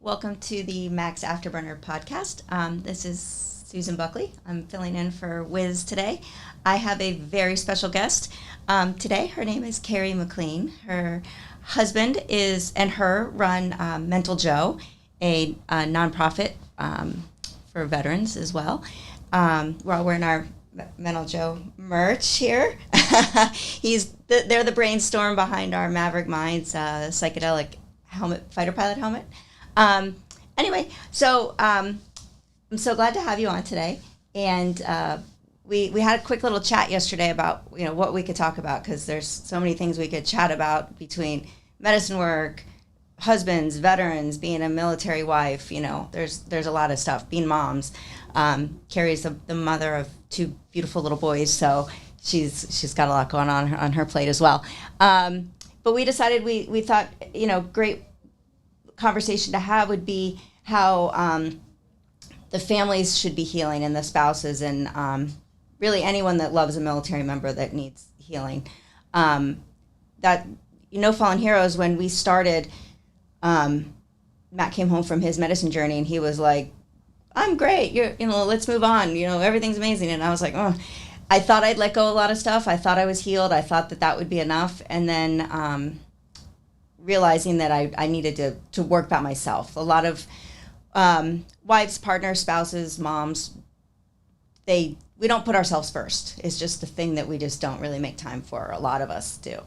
Welcome to the Max Afterburner podcast. This is Susan Buckley. I'm filling in for Wiz today. I have a very special guest today. Her name is Cari McLean. Her husband and her run Mental Joe, a nonprofit for veterans as well. We're all wearing our Mental Joe merch here. They're the brainstorm behind our Maverick Minds psychedelic fighter pilot helmet. Anyway, so I'm so glad to have you on today. And we had a quick little chat yesterday about what we could talk about, because there's so many things we could chat about between medicine work, husbands, veterans, being a military wife. There's a lot of stuff. Being moms. Cari's the mother of two beautiful little boys, so she's got a lot going on her plate as well. But we decided we thought great conversation to have would be how the families should be healing, and the spouses, and really anyone that loves a military member that needs healing. That Fallen Heroes, when we started, Matt came home from his medicine journey and he was like, I'm great. Let's move on. Everything's amazing. And I was like, oh, I thought I'd let go a lot of stuff. I thought I was healed. I thought that would be enough. And then realizing that I needed to work by myself. A lot of wives, partners, spouses, moms, we don't put ourselves first. It's just the thing that we just don't really make time for. A lot of us do.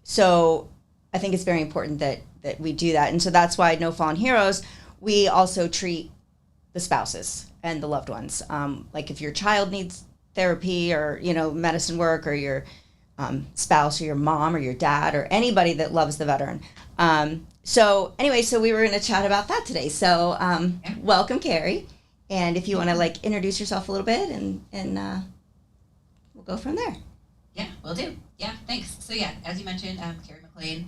So I think it's very important that we do that. And so that's why No Fallen Heroes, we also treat the spouses and the loved ones. Like if your child needs therapy or, medicine work, or your spouse or your mom or your dad or anybody that loves the veteran. So we were going to chat about that today. So welcome, Cari. And if you want to introduce yourself a little bit and we'll go from there. Yeah, will do. Yeah, thanks. So as you mentioned, Cari McLean,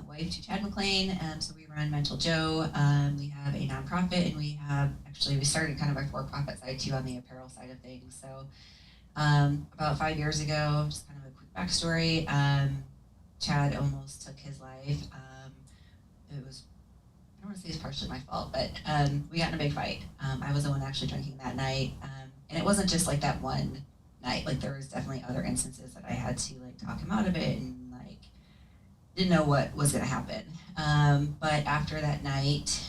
wife to Chad McLean. So we run Mental Joe. We have a nonprofit, and we started kind of our for-profit side too on the apparel side of things. So about 5 years ago, just kind of a quick backstory, Chad almost took his life. It was, I don't want to say it's partially my fault, but we got in a big fight. I was the one actually drinking that night. And it wasn't just that one night. There was definitely other instances that I had to talk him out of it, and didn't know what was going to happen. But after that night,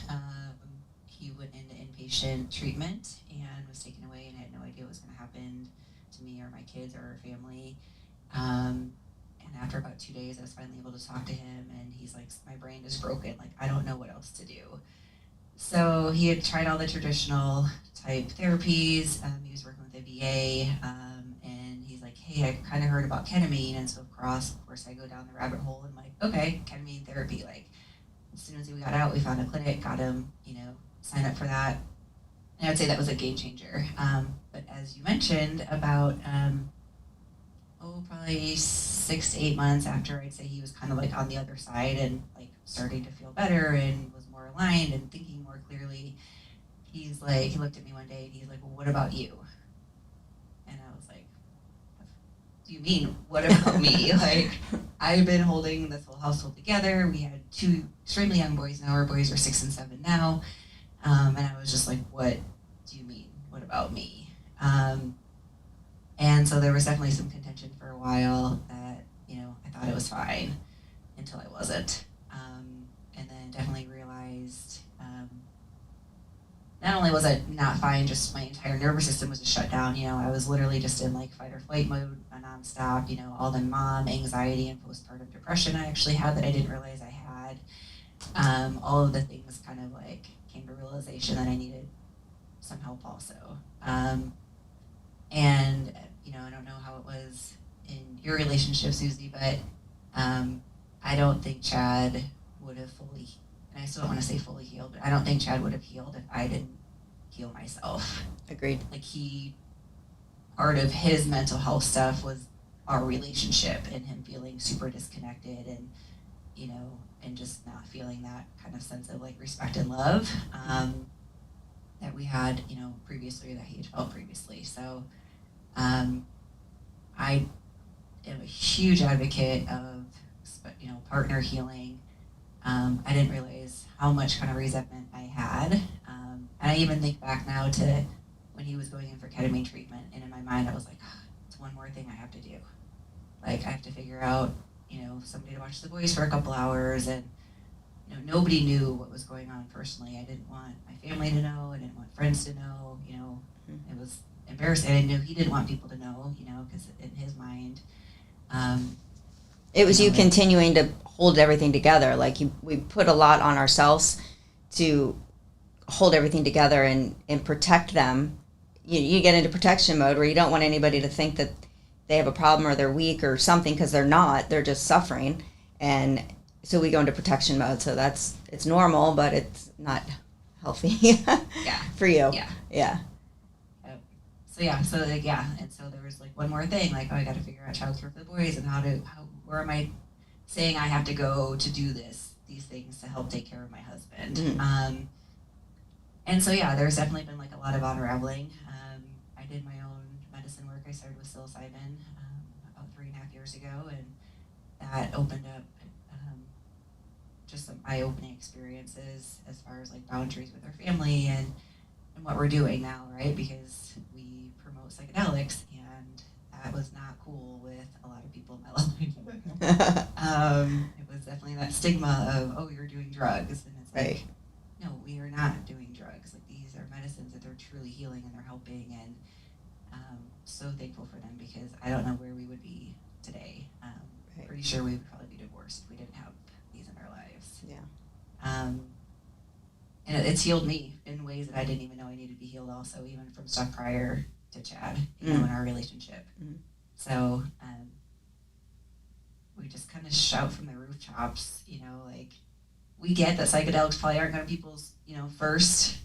he went into inpatient treatment and was taken away, and I had no idea what was going to happen to me or my kids or our family. And after about 2 days, I was finally able to talk to him, and he's like, my brain is broken. I don't know what else to do. So he had tried all the traditional type therapies. He was working with the VA, and he's like, hey, I kind of heard about ketamine. And so of course I go down the rabbit hole and okay, ketamine therapy. As soon as we got out, we found a clinic, got him, sign up for that. And I would say that was a game changer. But as you mentioned, about probably 6 to 8 months after, I'd say he was kind of on the other side and starting to feel better and was more aligned and thinking more clearly. He looked at me one day and he's like, well, what about you? And I was like, what do you mean, what about me? I've been holding this whole household together. We had 2 extremely young boys now. Our boys are 6 and 7 now. And I was just like, what do you mean? What about me? And so there was definitely some contention for a while that, I thought it was fine until I wasn't. And then definitely realized not only was it not fine, just my entire nervous system was just shut down. I was literally just in fight or flight mode nonstop. All the mom anxiety and postpartum depression I actually had that I didn't realize I had. All of the things kind of came to realization that I needed some help also. And I don't know how it was in your relationship, Susie, but I don't think Chad would have fully, and I still don't want to say fully healed, but I don't think Chad would have healed if I didn't heal myself. Agreed. Part of his mental health stuff was our relationship and him feeling super disconnected and, and just not feeling that kind of sense of respect and love that we had, previously, that he had felt previously. So I am a huge advocate of, partner healing. I didn't realize realize how much kind of resentment I had. And I even think back now to when he was going in for ketamine treatment, and in my mind I was like, oh, it's one more thing I have to do. Like, I have to figure out, somebody to watch the boys for a couple hours, and nobody knew what was going on personally. I didn't want my family to know. I didn't want friends to know. It was embarrassing. I knew he didn't want people to know. Because in his mind, it was you continuing to hold everything together. Like we put a lot on ourselves to hold everything together and protect them. You get into protection mode where you don't want anybody to think that they have a problem or they're weak or something, because they're not. They're just suffering. And so we go into protection mode. So it's normal, but it's not healthy for you. Yeah. And so there was like one more thing, like, oh, I got to figure out childcare for the boys, and where am I saying I have to go to do these things to help take care of my husband. And so there's definitely been like a lot of unraveling. I did my own medicine work. I started with psilocybin about 3.5 years ago, and that opened up just some eye-opening experiences as far as like boundaries with our family and what we're doing now, right? Because we promote psychedelics, and that was not cool with a lot of people in my life. It was definitely that stigma of, oh, you're doing drugs, and it's like, no, we are not doing drugs. Like, these are medicines that they're truly healing and they're helping, and so thankful for them, because I don't know where we would be today. Pretty sure we would probably be divorced if we didn't have these in our lives. And it's healed me in ways that I didn't even know I needed to be healed also, even from stuff prior to Chad, in our relationship. So we just kind of shout from the rooftops, like, we get that psychedelics probably aren't going to be people's, first,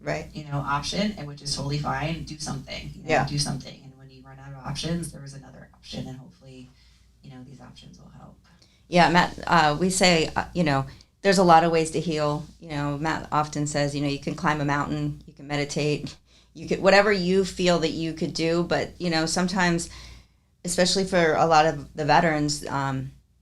option, and which is totally fine. Do something, do something. And when you run out of options, there is another option, and hopefully, these options will help. Yeah, Matt, we say, there's a lot of ways to heal. Matt often says, you can climb a mountain, you can meditate, you could, whatever you feel that you could do. But, sometimes, especially for a lot of the veterans,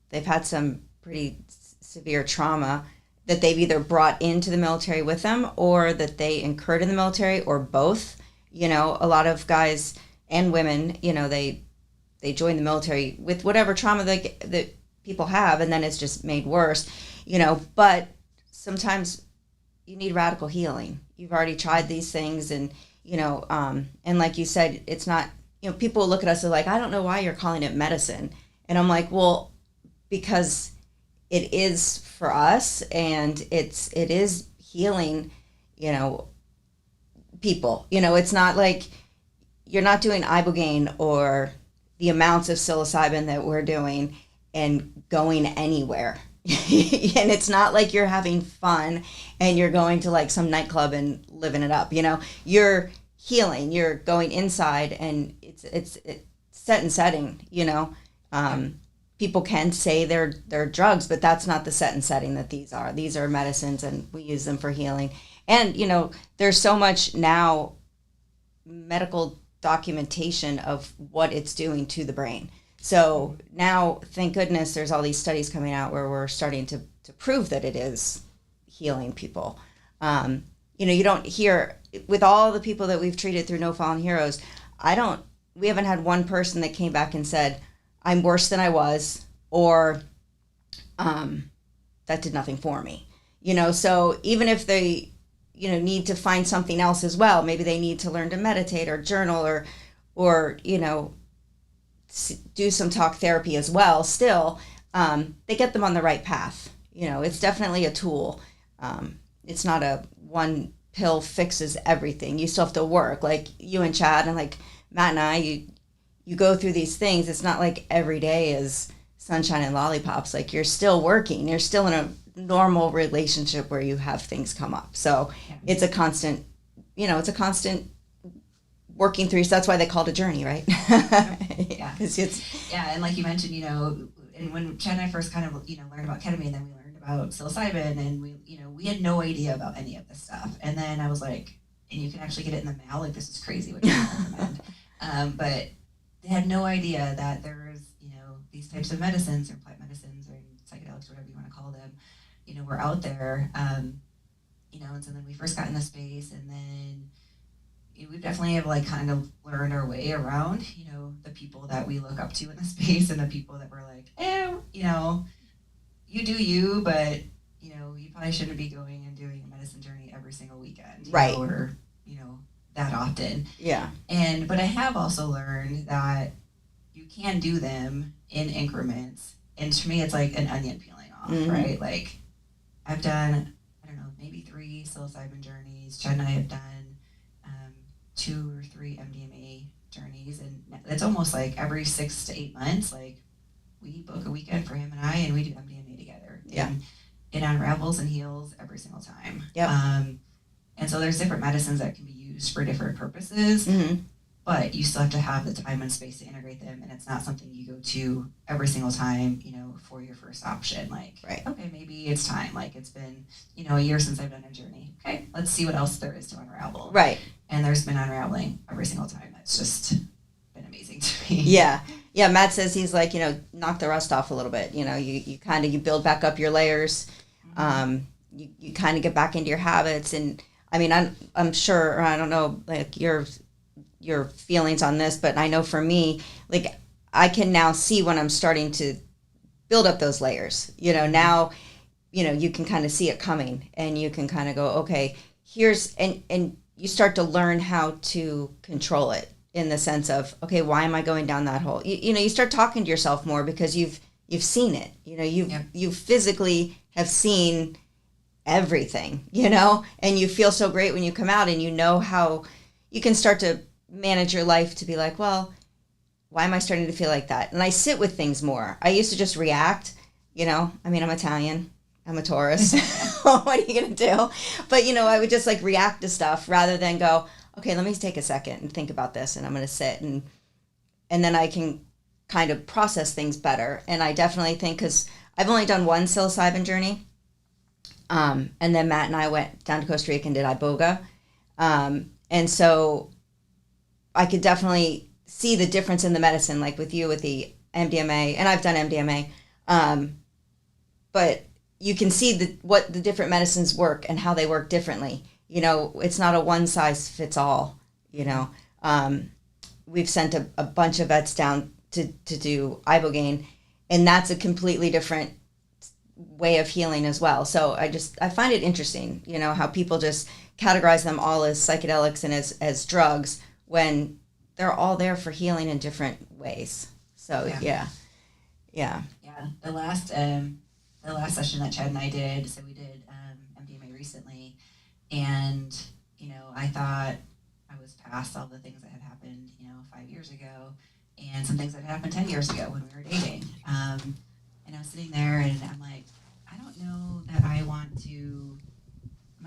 they've had some pretty severe trauma that they've either brought into the military with them, or that they incurred in the military, or both. A lot of guys and women, they join the military with whatever trauma that people have, and then it's just made worse. But sometimes you need radical healing. You've already tried these things, and and like you said, it's not, people look at us and like, I don't know why you're calling it medicine. And I'm like, well, because it is for us, and it is healing, people. It's not like you're not doing ibogaine or the amounts of psilocybin that we're doing and going anywhere. And it's not like you're having fun and you're going to like some nightclub and living it up. You're healing, you're going inside, and it's set and setting. People can say they're drugs, but that's not the set and setting that these are. These are medicines, and we use them for healing. And there's so much now medical documentation of what it's doing to the brain. So now, thank goodness, there's all these studies coming out where we're starting to prove that it is healing people. You don't hear, with all the people that we've treated through No Fallen Heroes, we haven't had one person that came back and said, I'm worse than I was, or that did nothing for me. So even if they, need to find something else as well, maybe they need to learn to meditate or journal or do some talk therapy as well, still, they get them on the right path. It's definitely a tool. It's not a one pill fixes everything. You still have to work, like you and Chad and like Matt and I, you go through these things. It's not like every day is sunshine and lollipops. Like, you're still working. You're still in a normal relationship where you have things come up. So it's a constant, working through. So that's why they call it a journey, right? Yeah. It's and like you mentioned, and when Chad and I first kind of, learned about ketamine, then we learned about psilocybin, and we had no idea about any of this stuff. And then I was like, and you can actually get it in the mail. Like, this is crazy what you recommend. But they had no idea that there was, these types of medicines, or plant medicines, or psychedelics, whatever you want to call them, we're out there, and so then we first got in the space, and then we definitely have like kind of learned our way around, the people that we look up to in the space and the people that we're like, you do you, but you probably shouldn't be going and doing a medicine journey every single weekend, right? Or that often. Yeah. But I have also learned that you can do them in increments, and to me, it's like an onion peeling off, right? Like I've done, I don't know, maybe 3 psilocybin journeys. Chad and I have done 2 or 3 MDMA journeys, and it's almost like every 6 to 8 months, like we book a weekend for him and I, and we do MDMA together. Yeah. And it unravels and heals every single time. Yeah. And so there's different medicines that can be used for different purposes, but you still have to have the time and space to integrate them, and it's not something you go to every single time, for your first option. Like, right. Okay, maybe it's time. Like, it's been, a year since I've done a journey. Okay, let's see what else there is to unravel. Right. And there's been unraveling every single time. That's just been amazing to me. Yeah. Yeah, Matt says he's like, knock the rust off a little bit. You kind of, you build back up your layers. You kind of get back into your habits. And I mean, I'm sure, or I don't know, like your feelings on this, but I know for me, like I can now see when I'm starting to build up those layers, now, you can kind of see it coming, and you can kind of go, okay, here's, and you start to learn how to control it, in the sense of, okay, why am I going down that hole? You start talking to yourself more because you've seen it, you physically have seen everything, and you feel so great when you come out, and how you can start to manage your life to be like, well, why am I starting to feel like that? And I sit with things more. I used to just react, I mean, I'm Italian, I'm a Taurus. What are you going to do? But, I would just like react to stuff rather than go, okay, let me take a second and think about this, and I'm going to sit, and then I can kind of process things better. And I definitely think, because I've only done 1 psilocybin journey, and then Matt and I went down to Costa Rica and did iboga, and so I could definitely see the difference in the medicine, like with you with the MDMA, and I've done MDMA, but you can see what the different medicines work and how they work differently. It's not a one size fits all. We've sent a bunch of vets down to do ibogaine, and that's a completely different way of healing as well. So I find it interesting, how people just categorize them all as psychedelics and as drugs, when they're all there for healing in different ways. So yeah. The last session that Chad and I did, so we did MDMA recently, and I thought I was past all the things that had happened 5 years ago, and some things that happened 10 years ago when we were dating, and I was sitting there, and I'm like, I don't know that I want to.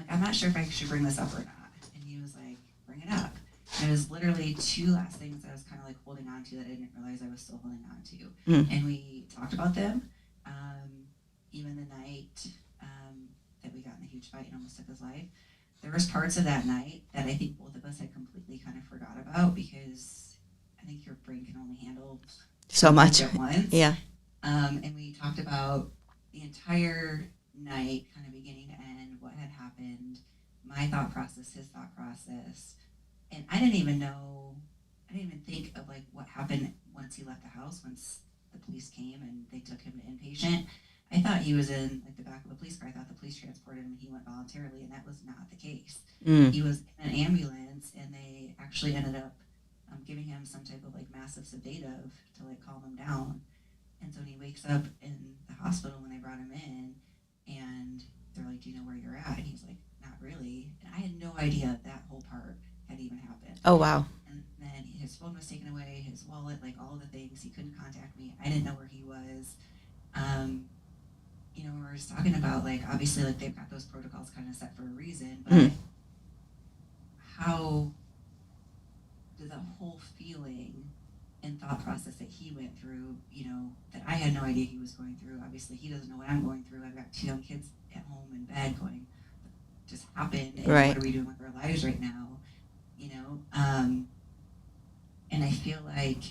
I'm not sure if I should bring this up or not. And he was like, bring it up. And it was literally 2 last things that I was kind of like holding on to that I didn't realize I was still holding on to. And we talked about them. Even the night that we got in a huge fight and almost took his life, there was parts of that night that I think both of us had completely kind of forgot about, because I think your brain can only handle so much at once. Yeah. And we talked about the entire night, kind of beginning to end, what had happened, my thought process, his thought process. And I didn't even think of like what happened once he left the house, once the police came and they took him to inpatient. I thought he was in like the back of a police car. I thought the police transported him and he went voluntarily, and that was not the case. He was in an ambulance, and they actually ended up giving him some type of like massive sedative to like calm him down. And so when he wakes up in the hospital when they brought him in, and they're like, do you know where you're at? And he's like, not really. And I had no idea that whole part had even happened. Oh, wow. And then his phone was taken away, his wallet, like all of the things. He couldn't contact me. I didn't know where he was. We were just talking about, like, obviously, like, they've got those protocols kind of set for a reason, but how did the whole feeling and thought process that he went through, that I had no idea he was going through. Obviously, he doesn't know what I'm going through. I've got 2 young kids at home in bed going, what just happened, and right. What are we doing with our lives right now, and I feel like,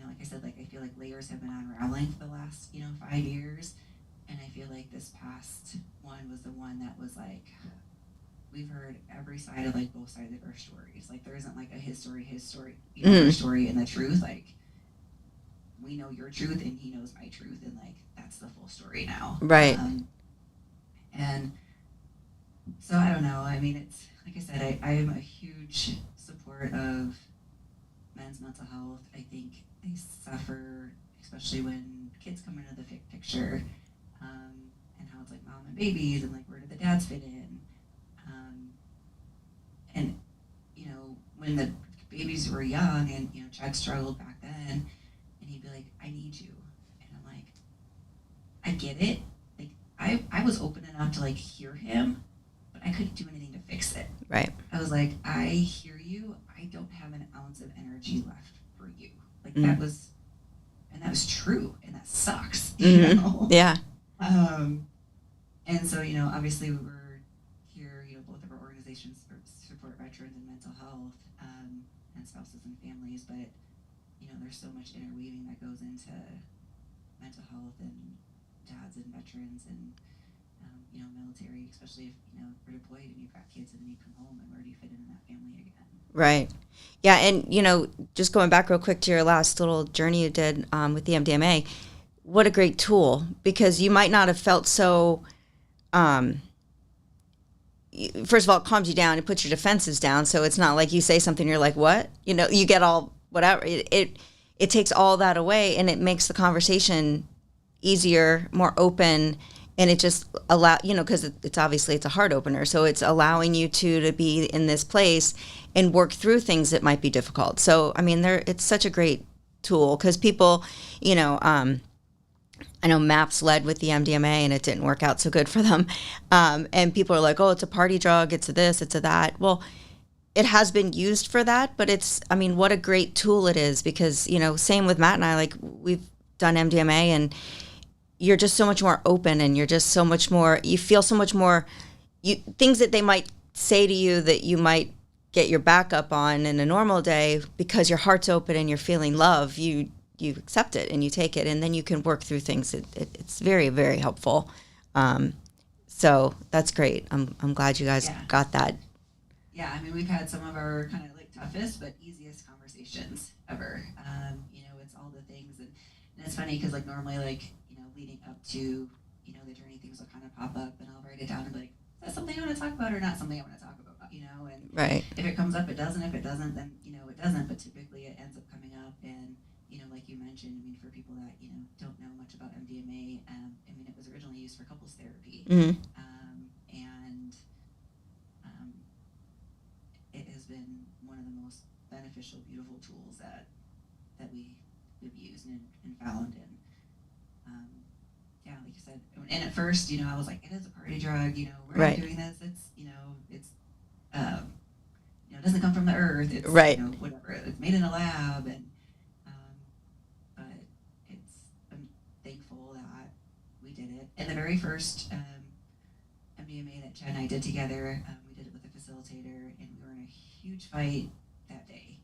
like I said, like I feel like layers have been unraveling for the last, 5 years, And I feel like this past one was the one that was like, we've heard every side of like both sides of our stories. Like there isn't like a his story, you know, her story and the truth. Like we know your truth and he knows my truth, and like that's the full story now. Right. And so I don't know. I mean, it's like I said, I am a huge support of men's mental health. I think they suffer, especially when kids come into the picture, and how it's like mom and babies, and like where do the dads fit in? And you know, when the babies were young, and you know, Chad struggled back then, and he'd be like, "I need you," and I'm like, "I get it." Like I was open enough to like hear him, but I couldn't do anything to fix it. Right. I was like, I hear you. I don't have an ounce of energy left for you. Like that was true, and that sucks. You know? Yeah. And so, you know, obviously we were here, you know, both of our organizations support veterans and mental health, and spouses and families, but, you know, there's so much interweaving that goes into mental health and dads and veterans and, you know, military, especially if, you know, we're deployed and you've got kids and then you come home, and where do you fit in that family again? Right. Yeah, and, you know, just going back real quick to your last little journey you did with the MDMA, what a great tool, because you might not have felt so, first of all, it calms you down, it puts your defenses down, so it's not like you say something, you're like, what? You know, you get all, whatever. It takes all that away, and it makes the conversation easier, more open, and it just you know, because it's obviously it's a heart opener, so it's allowing you to be in this place and work through things that might be difficult. So I mean, it's such a great tool, because people, you know, I know MAPS led with the MDMA and it didn't work out so good for them, and people are like, oh, it's a party drug, it's a this, it's a that. Well, it has been used for that, but I mean, what a great tool it is, because, you know, same with Matt and I, like we've done MDMA, and you're just so much more open, and you're just so much more, you feel so much more, things that they might say to you that you might get your back up on in a normal day, because your heart's open and you're feeling love, you accept it and you take it, and then you can work through things. It's very, very helpful. So that's great. I'm glad you guys got that. Yeah, I mean, we've had some of our kind of like toughest but easiest conversations ever. You know, it's all the things, and it's funny because like normally, like, you know, leading up to, you know, the journey, things will kind of pop up, and I'll write it down and be like, is that something I want to talk about or not something I want to talk about, you know? And right. If it comes up, it doesn't. If it doesn't, then, you know, it doesn't. But typically it ends up coming up, and, you know, like you mentioned, I mean, for people that, you know, don't know much about MDMA, I mean, it was originally used for couples therapy. Mm-hmm. And it has been one of the most beneficial, beautiful tools that we've used and found. And yeah, like you said, and at first, you know, I was like, it is a party drug, you know, we're not doing this. It's, you know, it's, you know, it doesn't come from the earth. It's, you know, whatever. It's made in a lab, and but I'm thankful that we did it. And the very first MDMA that Chad and I did together, we did it with a facilitator, and we were in a huge fight that day.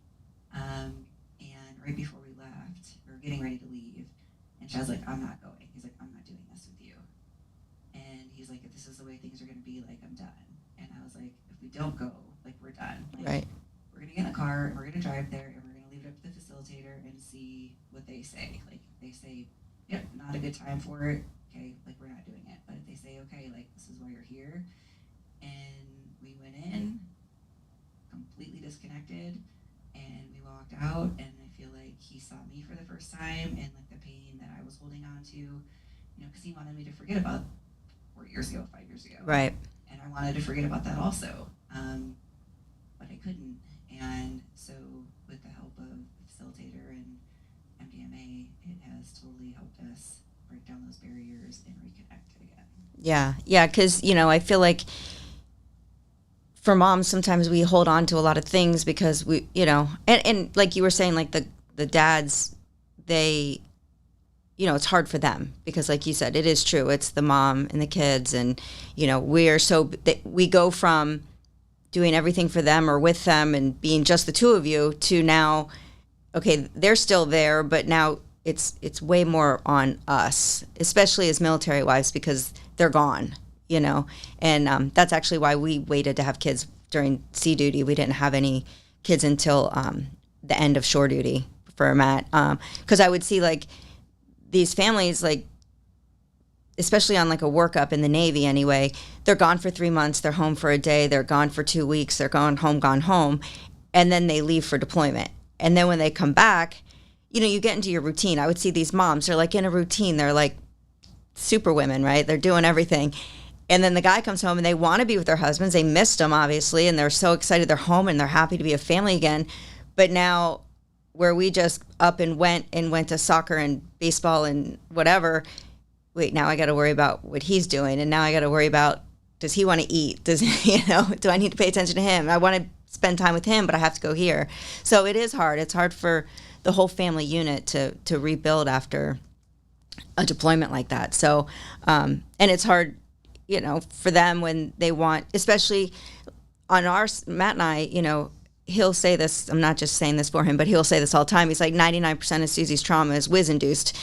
And right before we left, we were getting ready to leave, and Chad's like, I'm not going. He's like, I'm not doing this with you. And he's like, if this is the way things are going to be, like, I'm done. And I was like, if we don't go, like, we're done. Like, we're going to get in the car, and we're going to drive there, and we're going to leave it up to the facilitator and see what they say. Like, if they say, yep, not a good time for it, okay, like, we're not doing it. But if they say, okay, like, this is why you're here, and we went in completely disconnected, and we walked out, and I feel like he saw me for the first time, and like the pain that I was holding on to, you know, because he wanted me to forget about 4 years ago, 5 years ago, right? And I wanted to forget about that also, but I couldn't. And so with the help of a facilitator and MDMA, it has totally helped us break down those barriers and reconnect again. Yeah, because, you know, I feel like for moms, sometimes we hold on to a lot of things because we, you know, and like you were saying, like the dads, they, you know, it's hard for them because, like you said, it is true. It's the mom and the kids, and, you know, we go from doing everything for them or with them and being just the two of you to now, okay, they're still there, but now it's way more on us, especially as military wives, because they're gone, and that's actually why we waited to have kids during sea duty. We didn't have any kids until the end of shore duty for Matt, because I would see like these families, like especially on like a workup in the Navy anyway, they're gone for 3 months, they're home for a day, they're gone for 2 weeks, they're gone home, and then they leave for deployment. And then when they come back, you get into your routine. I would see these moms, they're like in a routine, they're like super women, right? They're doing everything. And then the guy comes home and they want to be with their husbands. They missed them, obviously, and they're so excited they're home and they're happy to be a family again. But now, where we just up and went to soccer and baseball and whatever, wait, now I got to worry about what he's doing, and now I got to worry about, does he want to eat? Do I need to pay attention to him? I want to spend time with him, but I have to go here. So it is hard. It's hard for the whole family unit to rebuild after a deployment like that. So, and it's hard, for them when they want, especially on Matt and I, he'll say this, I'm not just saying this for him, but he'll say this all the time. He's like, 99% of Suzi's trauma is whiz-induced,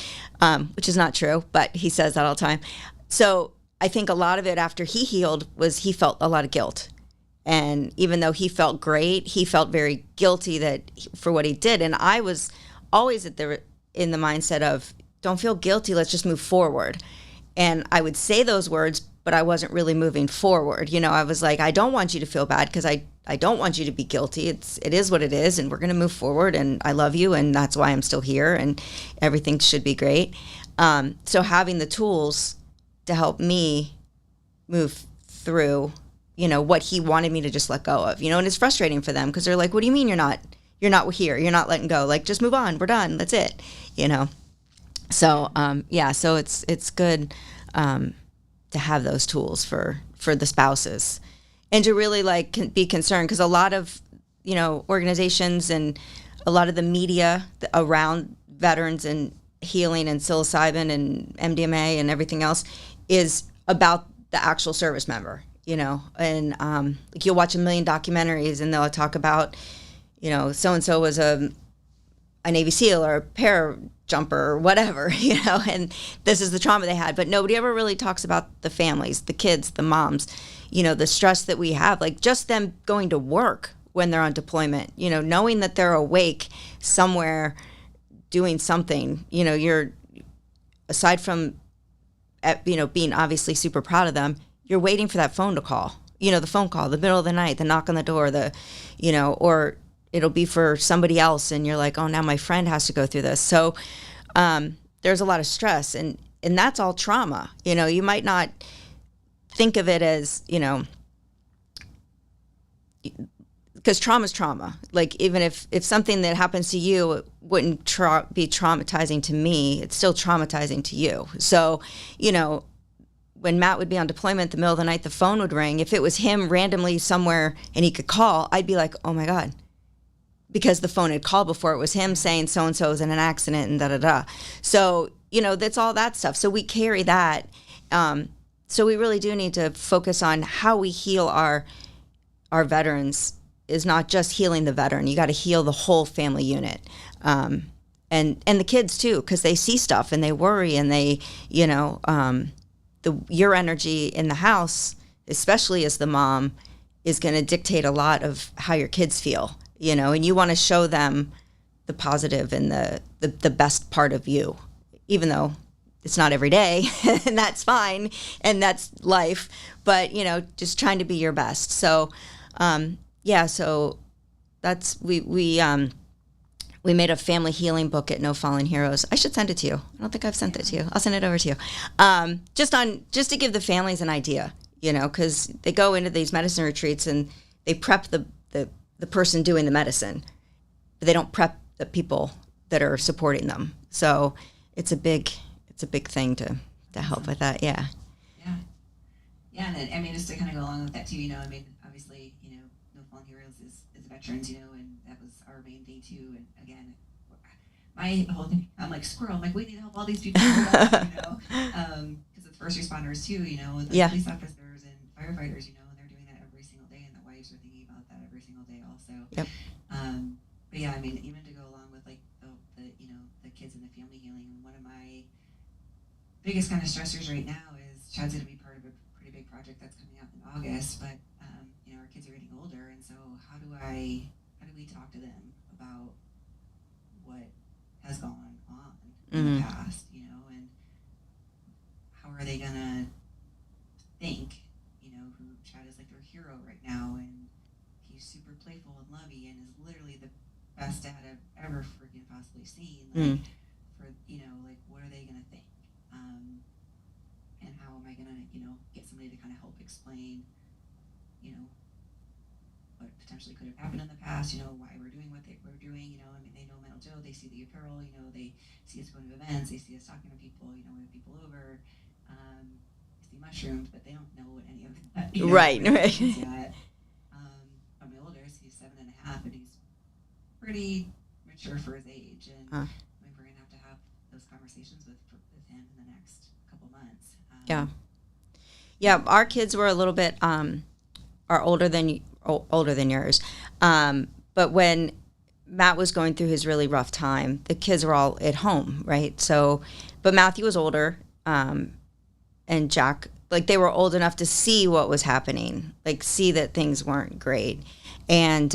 which is not true, but he says that all the time. So I think a lot of it after he healed was he felt a lot of guilt. And even though he felt great, he felt very guilty for what he did. And I was always in the mindset of, don't feel guilty, let's just move forward. And I would say those words, but I wasn't really moving forward. I was like, I don't want you to feel bad, because I don't want you to be guilty. It is what it is, and we're going to move forward, and I love you, and that's why I'm still here, and everything should be great. So having the tools to help me move through, what he wanted me to just let go of, and it's frustrating for them, because they're like, what do you mean you're not here? You're not letting go. Like, just move on. We're done. That's it. So, so it's good to have those tools for the spouses, and to really be concerned, because a lot of organizations and a lot of the media around veterans and healing and psilocybin and MDMA and everything else is about the actual service member, and you'll watch a million documentaries and they'll talk about so and so was a Navy SEAL or a parajumper or whatever, and this is the trauma they had. But nobody ever really talks about the families, the kids, the moms, the stress that we have, like just them going to work when they're on deployment, knowing that they're awake somewhere doing something, you're, aside from, being obviously super proud of them, you're waiting for that phone to call, the phone call, the middle of the night, the knock on the door, or it'll be for somebody else, and you're like, oh, now my friend has to go through this. So there's a lot of stress, and that's all trauma. You might not think of it as, because trauma is trauma. Like, even if something that happens to you wouldn't be traumatizing to me, it's still traumatizing to you. So, when Matt would be on deployment, the middle of the night, the phone would ring. If it was him randomly somewhere and he could call, I'd be like, oh my God. Because the phone had called before, it was him saying so-and-so was in an accident and da-da-da. So, that's all that stuff. So we carry that. So we really do need to focus on how we heal our veterans. Is not just healing the veteran. You got to heal the whole family unit. And the kids too, because they see stuff and they worry, and they, your energy in the house, especially as the mom, is going to dictate a lot of how your kids feel. And you want to show them the positive and the best part of you, even though it's not every day, and that's fine, and that's life, but, just trying to be your best. So, so that's, we made a family healing book at No Fallen Heroes. I should send it to you. I don't think I've sent it to you. I'll send it over to you. Just to give the families an idea, because they go into these medicine retreats and they prep the person doing the medicine, but they don't prep the people that are supporting them. So it's a big thing to help with that. Yeah. Yeah. And just to kind of go along with that too, obviously, No Fallen Heroes is veterans, and that was our main thing too. And again, my whole thing, I'm like squirrel. I'm like, we need to help all these people, because it's first responders too, the police officers and firefighters, and they're doing that every single day, and the wives are thinking about that every single day also. Yep. but yeah, I mean, even to go along with like the you know the kids and the family healing, one of my biggest kind of stressors right now is Chad's going to be part of a pretty big project that's coming out in August, but you know our kids are getting older, and so how do we talk to them about what has gone on in the past, you know, and how are they gonna think, you know, who Chad is like their hero right now, and he's super playful and lovey and is literally the best dad I've ever freaking possibly seen. Like, for, you know, like, what are they gonna think? And how am I gonna, you know, get somebody to kind of help explain, you know, what potentially could have happened in the past, you know, why we're doing what we're doing, you know, I mean, they know Mental Joe, they see the apparel, you know, they see us going to events, they see us talking to people, you know, we have people over, they see mushrooms, but they don't know what any of that, you know, right. Yet. But my oldest, he's 7.5, and he's pretty mature for his age, and I mean, we're gonna have to have those conversations with him in the next couple months. Yeah, our kids were a little bit are older than yours, but when Matt was going through his really rough time, the kids were all at home, right? So, but Matthew was older, and Jack, like, they were old enough to see what was happening, like see that things weren't great, and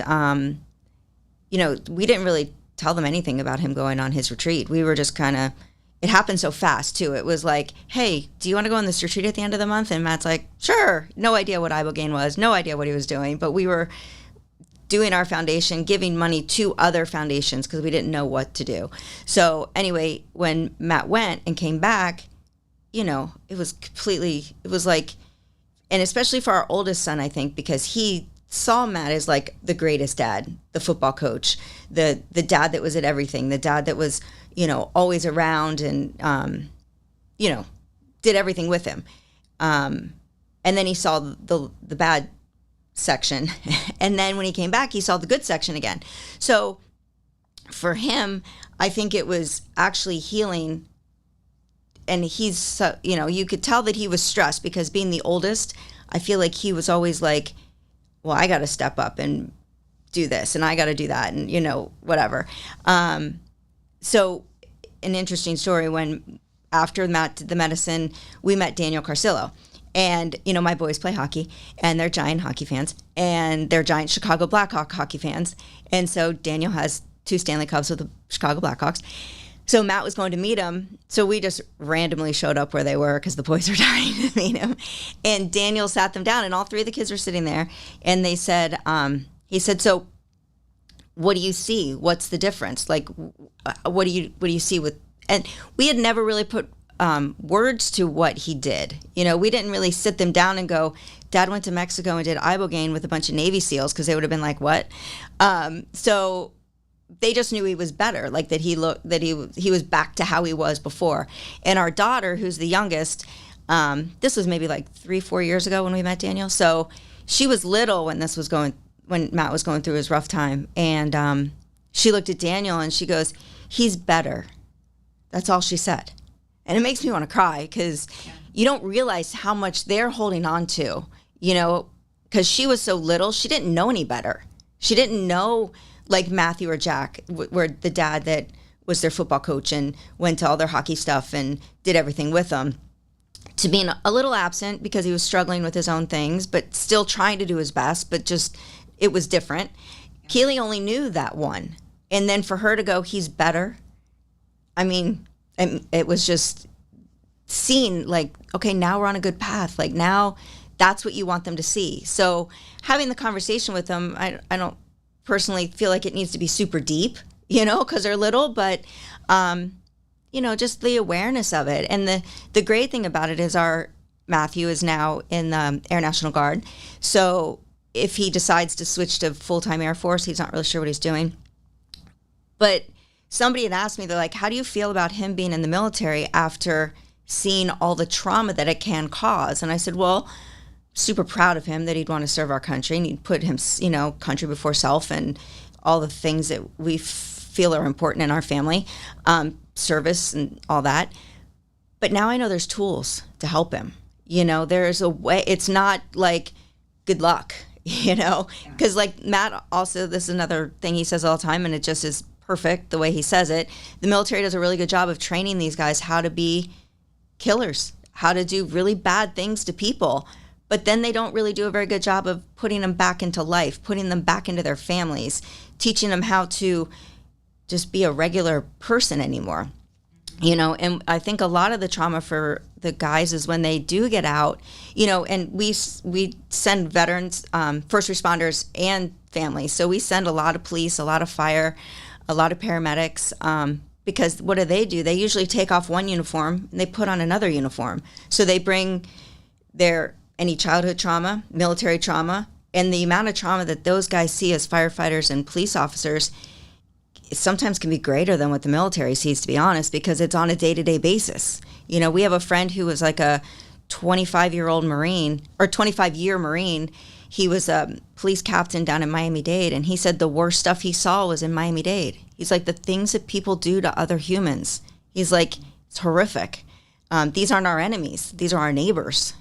you know, we didn't really tell them anything about him going on his retreat. We were just kind of, it happened so fast too. It was like, hey, do you want to go on this retreat at the end of the month? And Matt's like, sure. No idea what ibogaine was, no idea what he was doing, but we were doing our foundation, giving money to other foundations because we didn't know what to do. So anyway, when Matt went and came back, you know, it was like, and especially for our oldest son, I think, because he saw Matt as like the greatest dad, the football coach, the dad that was at everything, the dad that was, you know, always around and, you know, did everything with him. And then he saw the bad section. And then when he came back, he saw the good section again. So for him, I think it was actually healing. And he's, so, you know, you could tell that he was stressed because being the oldest, I feel like he was always like, well, I got to step up and do this and I got to do that and, you know, whatever. So an interesting story, when after Matt did the medicine, we met Daniel Carcillo. And, you know, my boys play hockey and they're giant hockey fans and they're giant Chicago Blackhawk hockey fans. And so Daniel has 2 Stanley Cups with the Chicago Blackhawks. So Matt was going to meet him. So we just randomly showed up where they were because the boys were dying to meet him. And Daniel sat them down and all 3 of the kids were sitting there. And they said, he said, so what do you see? What's the difference? Like, what do you see with, and we had never really put words to what he did. You know, we didn't really sit them down and go, Dad went to Mexico and did ibogaine with a bunch of Navy SEALs, because they would have been like, what? So they just knew he was better, like that he was back to how he was before. And our daughter, who's the youngest, this was maybe like 3-4 years ago when we met Daniel. So she was little when Matt was going through his rough time. And she looked at Daniel and she goes, he's better. That's all she said. And it makes me want to cry because you don't realize how much they're holding on to, you know, because she was so little, she didn't know any better. She didn't know, like Matthew or Jack, were the dad that was their football coach and went to all their hockey stuff and did everything with them, to being a little absent because he was struggling with his own things, but still trying to do his best, but just, it was different. Keely only knew that one. And then for her to go, he's better. I mean, it was just seen like, okay, now we're on a good path. Like now that's what you want them to see. So having the conversation with them, I don't personally feel like it needs to be super deep, you know, because they're little, but, you know, just the awareness of it. And the great thing about it is our Matthew is now in the Air National Guard. So if he decides to switch to full-time Air Force, he's not really sure what he's doing. But somebody had asked me, they're like, how do you feel about him being in the military after seeing all the trauma that it can cause? And I said, well, super proud of him that he'd want to serve our country and he'd put him, you know, country before self and all the things that we feel are important in our family, service and all that. But now I know there's tools to help him. You know, there's a way. It's not like good luck. because like Matt also, this is another thing he says all the time, and it just is perfect the way he says it. The military does a really good job of training these guys how to be killers, how to do really bad things to people, but then they don't really do a very good job of putting them back into life, putting them back into their families, teaching them how to just be a regular person anymore. And I think a lot of the trauma for the guys is when they do get out, and we send veterans, first responders, and families. So we send a lot of police, a lot of fire, a lot of paramedics, because what do? They usually take off one uniform and they put on another uniform. So they bring any childhood trauma, military trauma, and the amount of trauma that those guys see as firefighters and police officers sometimes can be greater than what the military sees, to be honest, because it's on a day-to-day basis. We have a friend who was like a 25-year-old Marine, or 25-year Marine. He was a police captain down in Miami-Dade, and he said the worst stuff he saw was in Miami-Dade. He's like, the things that people do to other humans, he's like, it's horrific. These aren't our enemies. These are our neighbors,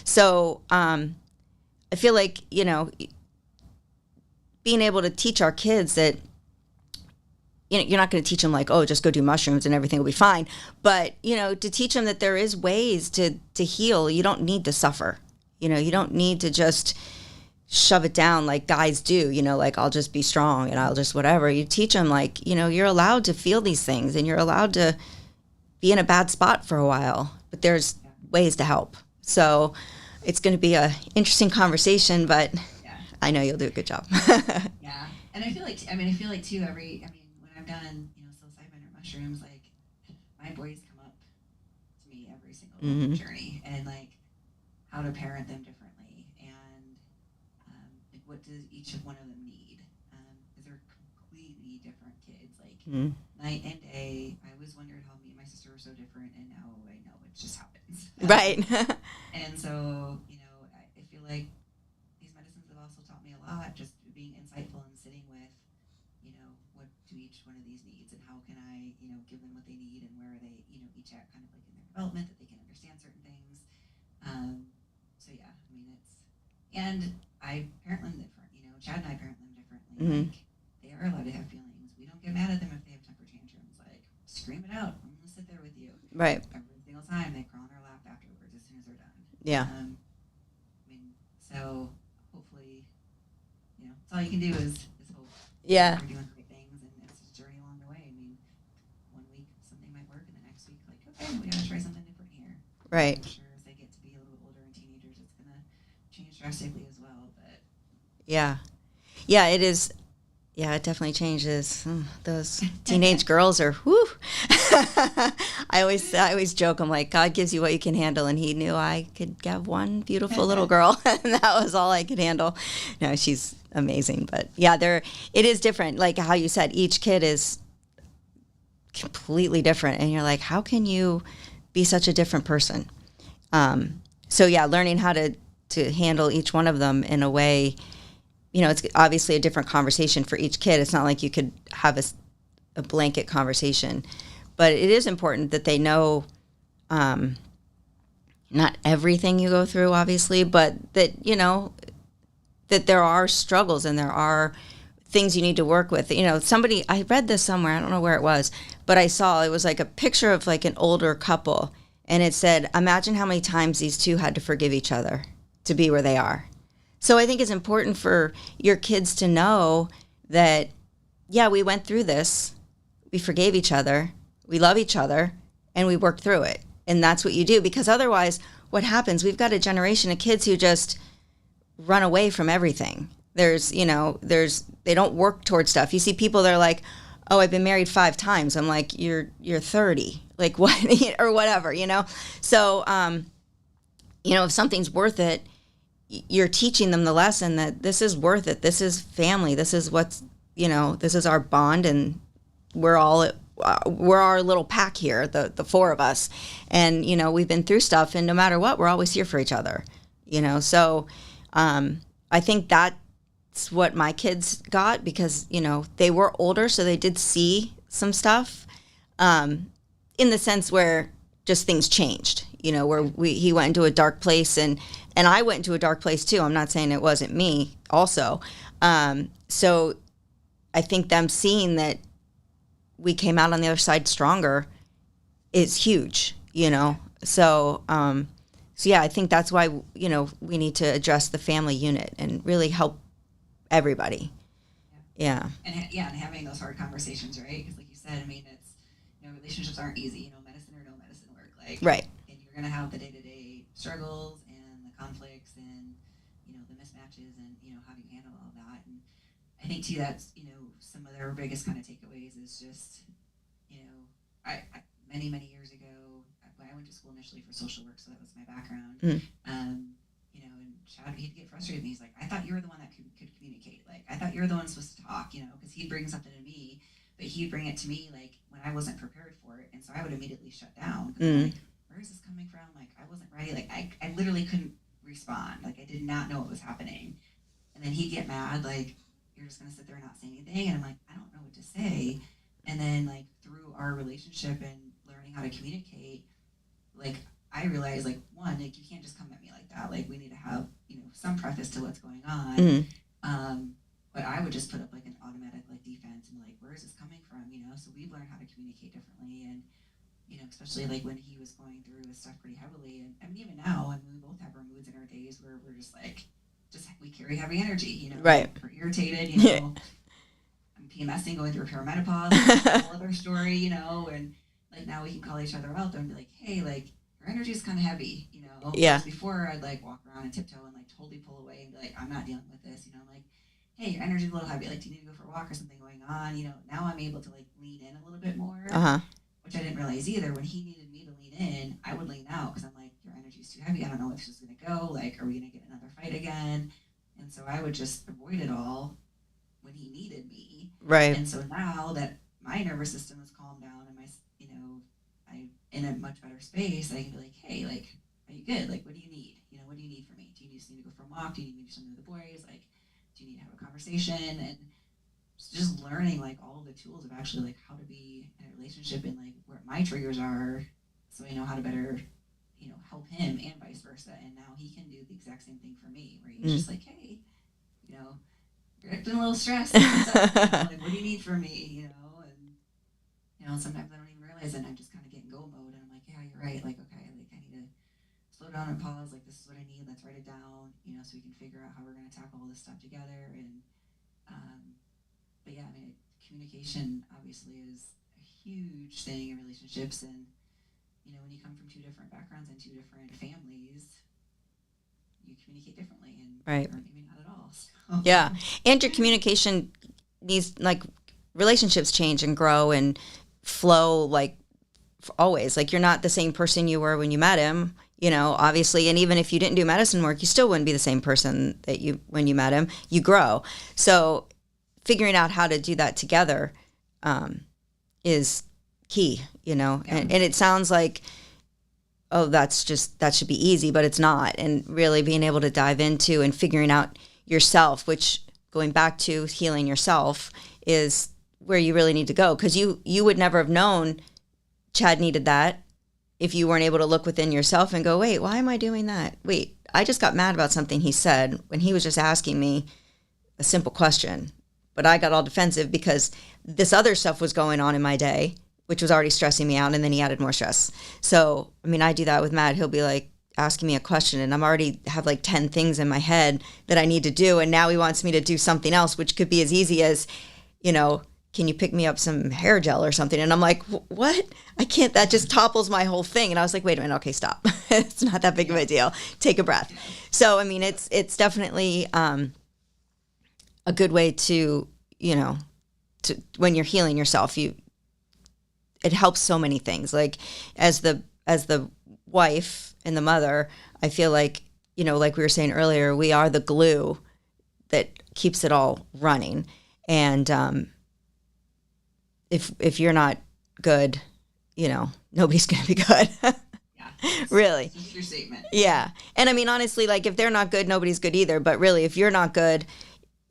So I feel like, being able to teach our kids that, you're not going to teach them like, oh, just go do mushrooms and everything will be fine. But, to teach them that there is ways to heal. You don't need to suffer. You don't need to just shove it down like guys do, like I'll just be strong and I'll just whatever. You teach them like, you're allowed to feel these things and you're allowed to be in a bad spot for a while, but there's ways to help. So it's going to be a interesting conversation, but I know you'll do a good job. Yeah. And I feel like too, when I've done, psilocybin or mushrooms, like my boys come up to me every single journey and like how to parent them differently and like what does each one of them need? Because they're completely different kids, like night and day. I always wondered how me and my sister were so different, and now I know it just happens. Right. And so, I feel like these medicines have also taught me a lot, just being insightful and sitting with, what do each one of these needs and how can I, give them what they need and where are they, each at kind of like in their development that they can understand certain things. So yeah, and I parent them different, Chad and I parent them differently. Like they are allowed to have feelings. We don't get mad at them if they have temper tantrums. Like scream it out. I'm gonna sit there with you. Right. Every single time they crawl on our lap afterwards as soon as they're done. Yeah. So hopefully, that's all you can do is hope. Yeah. We're doing great things, and it's a journey along the way. 1 week something might work, and the next week, like, okay, we gotta try something different here. Right. I'm sure as they get to be a little bit older and teenagers, it's gonna change drastically as well. But yeah, it is. Yeah, it definitely changes. Those teenage girls are whoo. I always joke. I'm like, God gives you what you can handle, and He knew I could have one beautiful little girl, and that was all I could handle. No, she's amazing, but yeah, it is different. Like how you said, each kid is completely different, and you're like, how can you be such a different person? So yeah, learning how to handle each one of them in a way. It's obviously a different conversation for each kid. It's not like you could have a blanket conversation. But it is important that they know not everything you go through, obviously, but that, that there are struggles and there are things you need to work with. I read this somewhere, I don't know where it was, but I saw it was like a picture of like an older couple. And it said, imagine how many times these two had to forgive each other to be where they are. So I think it's important for your kids to know that, yeah, we went through this, we forgave each other, we love each other, and we worked through it. And that's what you do, because otherwise what happens, we've got a generation of kids who just run away from everything. They don't work towards stuff. You see people, they're like, oh, I've been married 5 times. I'm like, you're 30, like what, or whatever, So, if something's worth it, you're teaching them the lesson that this is worth it. This is family. This is what's, this is our bond, and we're our little pack here, the 4 of us. And, we've been through stuff, and no matter what, we're always here for each other, So I think that's what my kids got because, they were older, so they did see some stuff in the sense where just things changed, where he went into a dark place, and I went into a dark place too. I'm not saying it wasn't me also. So I think them seeing that we came out on the other side stronger is huge, So, so yeah, I think that's why, we need to address the family unit and really help everybody. Yeah. And having those hard conversations, right? Because like you said, I mean, it's, relationships aren't easy, medicine or no medicine work. Like, right. And you're going to have the day-to-day struggles and the conflicts and, the mismatches and, how do you handle all that? And I think too, that's, some of their biggest kind of takeaways is just, I many years ago, I went to school initially for social work, so that was my background. And Chad, he'd get frustrated with me. He's like, I thought you were the one that could communicate. Like, I thought you were the one supposed to talk, because he'd bring something to me, but he'd bring it to me, like, when I wasn't prepared for it. And so I would immediately shut down. I'm like, where is this coming from? Like, I wasn't ready. Like, I literally couldn't respond. Like, I did not know what was happening. And then he'd get mad, like, you're just going to sit there and not say anything? And I'm like, I don't know what to say. And then, like, through our relationship and learning how to communicate, like, I realized, like, one, like, you can't just come at me like that. Like, we need to have, some preface to what's going on. But I would just put up, like, an automatic, like, defense and, like, where is this coming from, So we've learned how to communicate differently. And, especially, like, when he was going through this stuff pretty heavily. And, I mean, even now, I mean, we both have our moods and our days where we're just, like, we carry heavy energy, Right. We're irritated, I'm PMSing, going through perimenopause, a whole other story, and, like, now we can call each other out there and be like, hey, like, your energy is kind of heavy, Yeah. Before I'd, like, walk around and tiptoe and, like, totally pull away and be like, I'm not dealing with this, I'm like, hey, your energy's a little heavy, like, do you need to go for a walk or something going on, now I'm able to, like, lean in a little bit more, which I didn't realize either. When he needed me to lean in, I would lean out, because I'm like, your energy's too heavy, I don't know if this is going to go, like, are we going to get another fight again? And so I would just avoid it all when he needed me. Right. And so now that my nervous system has calmed down and my, I'm in a much better space, I can be like, hey, like, are you good? Like, what do you need? What do you need from me? Do you just need to go for a walk? Do you need me to do something with the boys? Like, do you need to have a conversation? And just learning, like, all the tools of actually, like, how to be in a relationship and, like, where my triggers are, so I know how to better, help him and vice versa. And now he can do the exact same thing for me, where he's just like, hey, you're acting a little stressed. Like, what do you need from me? And, sometimes I don't even realize it, and I'm just kind of getting go mode, and I'm like, yeah, you're right. Like, okay, like, I need to slow down and pause. Like, this is what I need. Let's write it down, so we can figure out how we're going to tackle all this stuff together. And, but yeah, I mean, communication obviously is a huge thing in relationships. And, when you come from two different backgrounds and two different families, you communicate differently, and right. or maybe not at all. So. Yeah. And your communication needs, like, relationships change and grow and flow, like, always. Like, you're not the same person you were when you met him, obviously. And even if you didn't do medicine work, you still wouldn't be the same person that when you met him. You grow. So figuring out how to do that together is key, Yeah. and it sounds like, oh, that should be easy, but it's not. And really being able to dive into and figuring out yourself, which, going back to healing yourself, is where you really need to go. Because you would never have known Chad needed that if you weren't able to look within yourself and go, wait, why am I doing that? Wait, I just got mad about something he said when he was just asking me a simple question. But I got all defensive because this other stuff was going on in my day, which was already stressing me out, and then he added more stress. So, I mean, I do that with Matt. He'll be like asking me a question, and I'm already have like 10 things in my head that I need to do, and now he wants me to do something else, which could be as easy as, can you pick me up some hair gel or something? And I'm like, what? I can't. That just topples my whole thing. And I was like, wait a minute. Okay, stop. It's not that big of a deal. Take a breath. So, I mean, it's definitely a good way to, when you're healing yourself, it helps so many things. Like, as the wife and the mother, I feel like, like we were saying earlier, we are the glue that keeps it all running. And if you're not good, nobody's going to be good. Yeah. Really. That's your statement. Yeah. And I mean, honestly, like, if they're not good, nobody's good either. But really, if you're not good,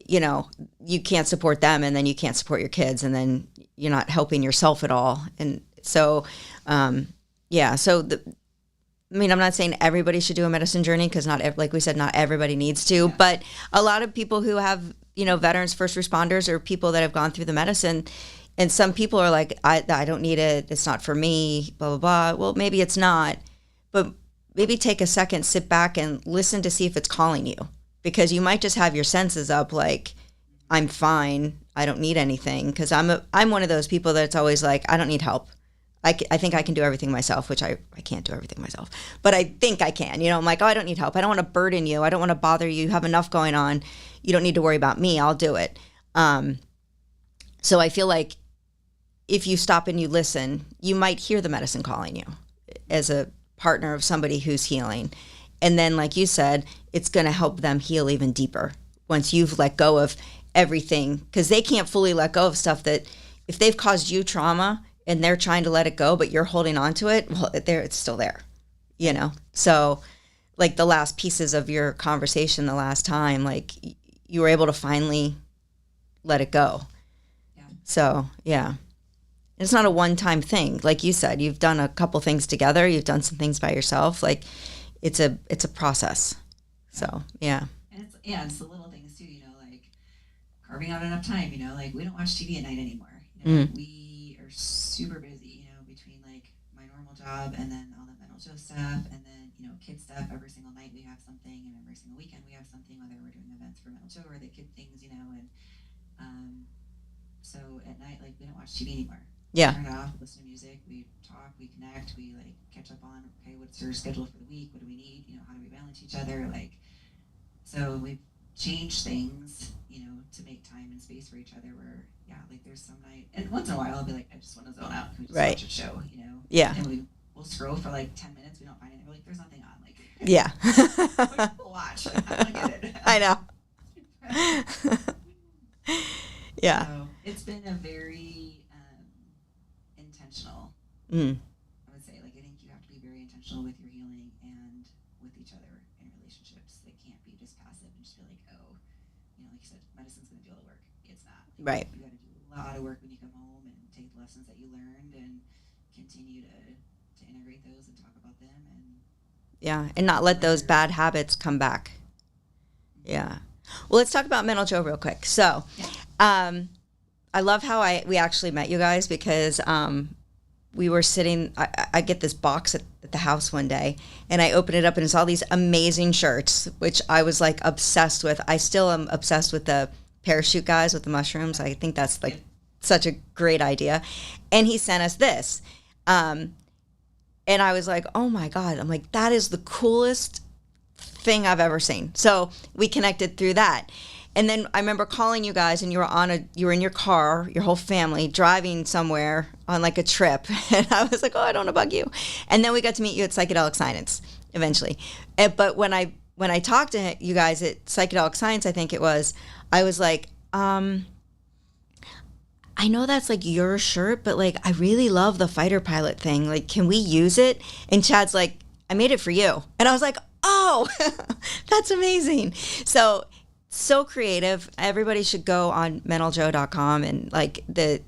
you can't support them, and then you can't support your kids, and then you're not helping yourself at all. And so, so I mean, I'm not saying everybody should do a medicine journey because like we said, not everybody needs to, Yeah. but a lot of people who have, veterans, first responders, or people that have gone through the medicine, and some people are like, I don't need it. It's not for me, blah, blah, blah. Well, maybe it's not, but maybe take a second, sit back and listen to see if it's calling you, because you might just have your senses up like, I'm fine. I don't need anything, because I'm one of those people that's always like, I don't need help. I think I can do everything myself, which I can't do everything myself, but I think I can. I'm like, oh, I don't need help. I don't want to burden you. I don't want to bother you. You have enough going on. You don't need to worry about me. I'll do it. So I feel like if you stop and you listen, you might hear the medicine calling you as a partner of somebody who's healing. And then, like you said, it's going to help them heal even deeper once you've let go of everything, because they can't fully let go of stuff that if they've caused you trauma and they're trying to let it go, but you're holding on to it, well, it's still there, So like the last pieces of your conversation the last time, like you were able to finally let it go. Yeah. So, yeah. It's not a one-time thing. Like you said, you've done a couple things together. You've done some things by yourself. Like it's a process. So, yeah. And it's the little things too, like carving out enough time, like we don't watch TV at night anymore. We are super busy, between like my normal job and then all the mental Joe stuff and then, kid stuff. Every single night we have something, and every single weekend we have something, whether we're doing events for mental Joe or the kid things, and so at night, like we don't watch TV anymore. Yeah. We turn it off, listen to music, we talk, we connect, we like catch up on, okay, what's your schedule for the week? What do we need? How do we balance each other? Like, so we've changed things, to make time and space for each other where, yeah, like there's some night, and once in a while I'll be like, I just want to zone out. Can we just watch a show, Yeah. And we'll scroll for like 10 minutes. We don't find anything. We're like, there's nothing on. Like, yeah. we'll watch. Like, I want to get it. I know. Yeah. So it's been a very intentional, Mm. I would say. Like, I think you have to be very intentional with your healing and with each other in relationships. It can't be just passive and just be like, oh, like you said, medicine's going to do all the work. It's not. Right. You got to do a lot of work when you come home and take the lessons that you learned and continue to integrate those and talk about them. And not let those bad habits come back. Yeah. Well, let's talk about Mental Joe real quick. So, I love how we actually met you guys, because we were sitting, I get this box at the house one day, and I open it up, and it's all these amazing shirts, which I was like obsessed with. I still am obsessed with the parachute guys with the mushrooms. I think that's like such a great idea. And he sent us this. And I was like, oh my God. I'm like, that is the coolest thing I've ever seen. So we connected through that. And then I remember calling you guys, and you were in your car, your whole family, driving somewhere on like a trip. And I was like, oh, I don't want to bug you. And then we got to meet you at Psychedelic Science eventually. But when I talked to you guys at Psychedelic Science, I think it was, I was like, I know that's like your shirt, but like I really love the fighter pilot thing. Like, can we use it? And Chad's like, I made it for you. And I was like, oh, that's amazing. So creative. Everybody should go on mentaljoe.com and like the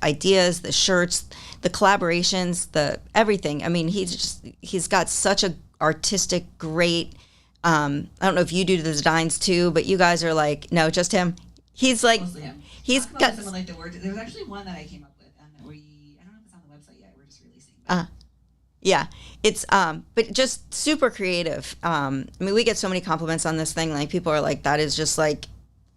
ideas, the shirts, the collaborations, the everything. I mean, he's got such a artistic, great. I don't know if you do the designs too, but you guys are like, no, just him. He's like, mostly him. He's got some of like the words. There was actually one that I came up with, that I don't know if it's on the website yet. We're just releasing. Yeah, it's but just super creative. I mean, we get so many compliments on this thing. Like, people are like, that is just like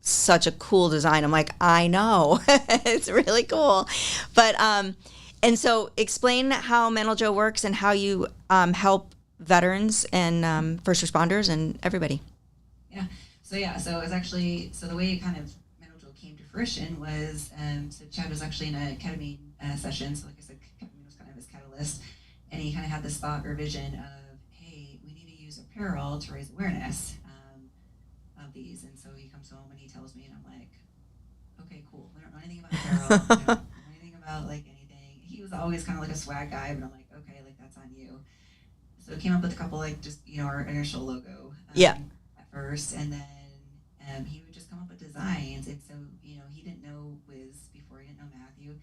such a cool design. I'm like, I know. It's really cool. But and so explain how Mental Joe works and how you help veterans and first responders and everybody. Yeah. So it was actually, the way it kind of Mental Joe came to fruition was, so Chad was actually in a ketamine session. So like I said, ketamine was kind of his catalyst. And he kind of had this thought or vision of, hey, we need to use apparel to raise awareness of these. And so he comes home and he tells me, and I'm like, okay, cool. We don't know anything about apparel. We don't know anything about like anything. He was always kind of like a swag guy, but I'm like, okay, like that's on you. So came up with a couple, like just, our initial logo at first. And then he would just come up with designs. And so, he didn't know Wiz before, he didn't know Matthew.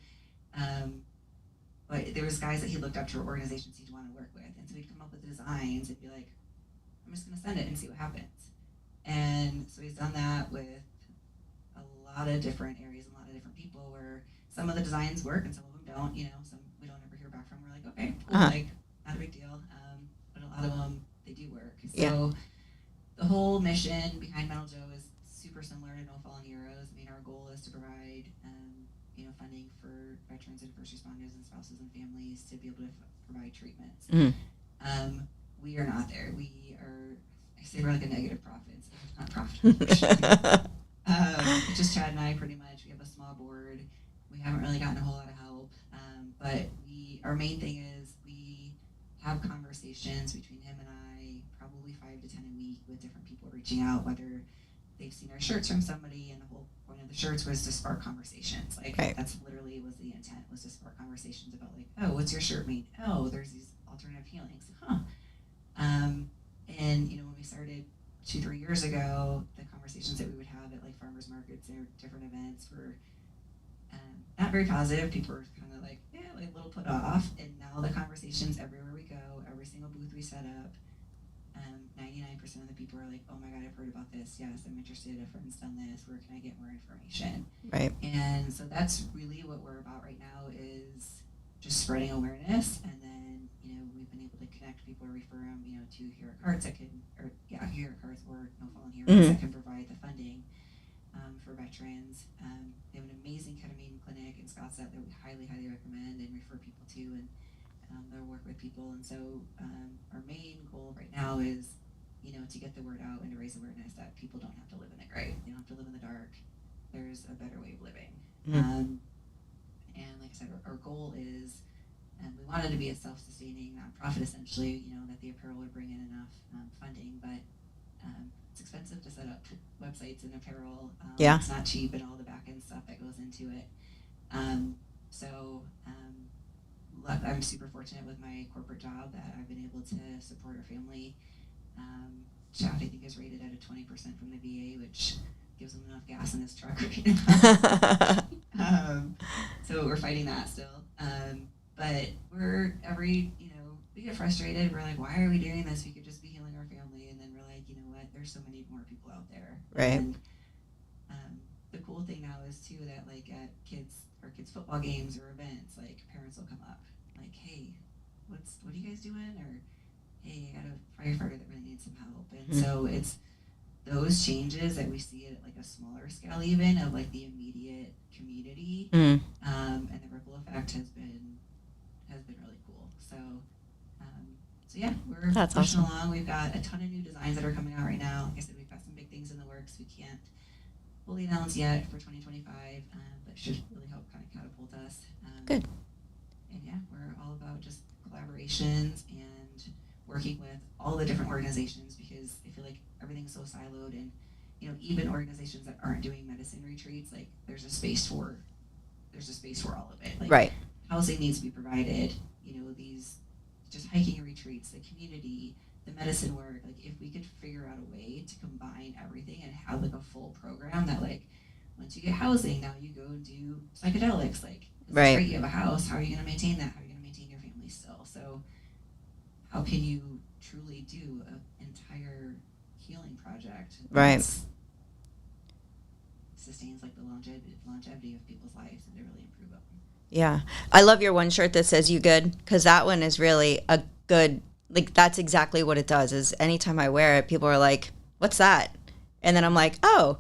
but there was guys that he looked up to, or organizations he'd want to work with, and so he'd come up with designs and be like, I'm just going to send it and see what happens. And so he's done that with a lot of different areas, a lot of different people, where some of the designs work and some of them don't. Some we don't ever hear back from. We're like, okay, cool, like not a big deal. But a lot of them, they do work. So the whole mission behind Metal Joe is super similar to No Fallen Heroes. I mean, our goal is to provide funding for veterans and first responders and spouses and families to be able to provide treatments. We are not there. We are, I say we're like a negative profit, so not profitable. Just Chad and I, pretty much. We have a small board. We haven't really gotten a whole lot of help, but our main thing is we have conversations between him and I, probably 5 to 10 a week, with different people reaching out, whether they've seen our shirts from somebody, and the whole point of the shirts was to spark conversations. Like, that's literally was the intent, was to spark conversations about, like, oh, what's your shirt mean? Oh, there's these alternative healings. And when we started 2-3 years ago, the conversations that we would have at like farmers markets or different events were not very positive. People were kind of like, like a little put off. And now the conversations everywhere we go, every single booth we set up, 99% of the people are like, oh my God, I've heard about this. Yes, I'm interested. A friend's done this. Where can I get more information? Right. And so that's really what we're about right now, is just spreading awareness. And then, we've been able to connect people or refer them, to Hero Cards that can, Hero Cards or No Fallen Heroes that can provide the funding for veterans. They have an amazing ketamine clinic in Scottsdale that we highly, highly recommend and refer people to, and they'll work with people. And so our main goal right now is, to get the word out and to raise awareness that people don't have to live in the gray. They don't have to live in the dark. There's a better way of living. And like I said, our goal is, we wanted to be a self-sustaining nonprofit, essentially, that the apparel would bring in enough funding, but it's expensive to set up websites and apparel. It's not cheap, and all the back-end stuff that goes into it. I'm super fortunate with my corporate job that I've been able to support our family. Chad, I think, is rated at a 20% from the VA, which gives him enough gas in his truck right now. So we're fighting that still. But we get frustrated. We're like, why are we doing this? We could just be healing our family. And then we're like, you know what? There's so many more people out there. Right. And the cool thing now is, too, that, like, at kids' football games or events, like, parents will come up. Like, hey, what are you guys doing? Or, hey, I got a firefighter that really needs some help. And so it's those changes that we see at, like, a smaller scale, even, of, like, the immediate community. And the ripple effect has been really cool. So yeah, we're pushing along. We've got a ton of new designs that are coming out right now. Like I said, we've got some big things in the works we can't fully announce yet for 2025, but should really help kind of catapult us. Good. And yeah, we're all about just collaborations and working with all the different organizations, because I feel like everything's so siloed, and even organizations that aren't doing medicine retreats, like there's a space for all of it. Like, right. Housing needs to be provided, these just hiking retreats, the community, the medicine work. Like, if we could figure out a way to combine everything and have like a full program that, like, once you get housing, now you go do psychedelics. Like, it's great, you have a house. How are you going to maintain that? How are you going to maintain your family still? So how can you truly do an entire healing project that sustains like the longevity of people's lives and to really improve them? Yeah. I love your one shirt that says "You Good," because that one is really a good, like, that's exactly what it does. Is anytime I wear it, people are like, what's that? And then I'm like, oh,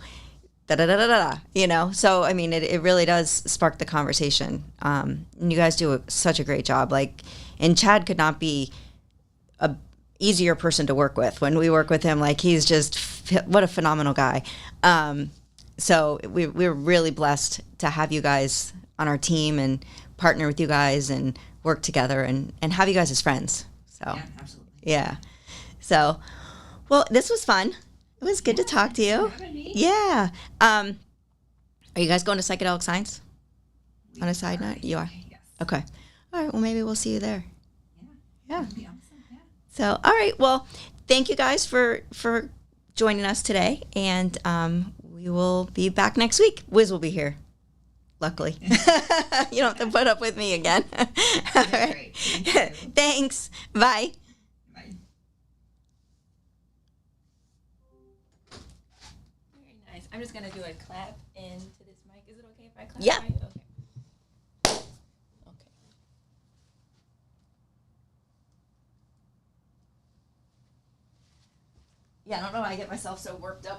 da-da-da-da-da, So, I mean, it really does spark the conversation. And you guys do such a great job. Like, and Chad could not be a easier person to work with. When we work with him, like, he's just, what a phenomenal guy. So we're really blessed to have you guys on our team and partner with you guys and work together and have you guys as friends. So yeah, absolutely. Yeah. So, well, this was fun. It was good to talk to you. Yeah. Are you guys going to Psychedelic Science? On a side note? You are? Yes. Okay. All right. Well, maybe we'll see you there. Yeah. That'd be awesome. Yeah. So, all right. Well, thank you guys for joining us today. And we will be back next week. Wiz will be here. luckily. You don't have to put up with me again. All right. Great. Thank you. Thanks. Bye. Bye. Very nice. I'm just gonna do a clap into this mic. Is it okay if I clap? Yeah. Right? Okay. Okay. Yeah, I don't know why I get myself so worked up.